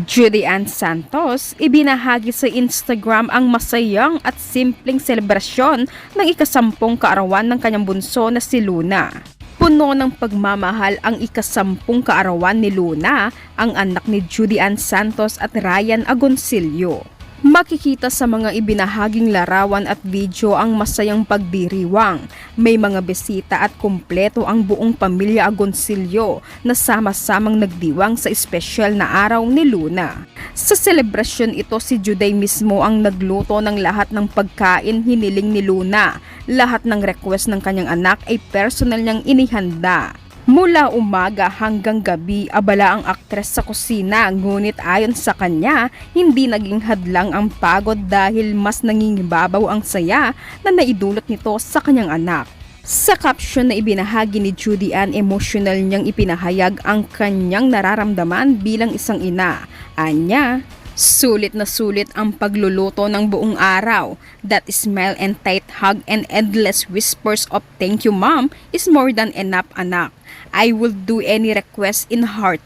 Judy Ann Santos, ibinahagi sa Instagram ang masayang at simpleng selebrasyon ng ikasampung kaarawan ng kanyang bunso na si Luna. Puno ng pagmamahal ang ikasampung kaarawan ni Luna, ang anak ni Judy Ann Santos at Ryan Agoncillo. Makikita sa mga ibinahaging larawan at video ang masayang pagdiriwang. May mga bisita at kumpleto ang buong pamilya Agoncillo na sama-samang nagdiwang sa espesyal na araw ni Luna. Sa selebrasyon ito, si Juday mismo ang nagluto ng lahat ng pagkain hiniling ni Luna. Lahat ng request ng kanyang anak ay personal niyang inihanda. Mula umaga hanggang gabi, abala ang aktres sa kusina, ngunit ayon sa kanya, hindi naging hadlang ang pagod dahil mas nangingibabaw ang saya na naidulot nito sa kanyang anak. Sa caption na ibinahagi ni Judy Ann, emosyonal niyang ipinahayag ang kanyang nararamdaman bilang isang ina. Anya, sulit na sulit ang pagluluto ng buong araw. That smile and tight hug and endless whispers of thank you mom is more than enough, anak. I will do any request in heart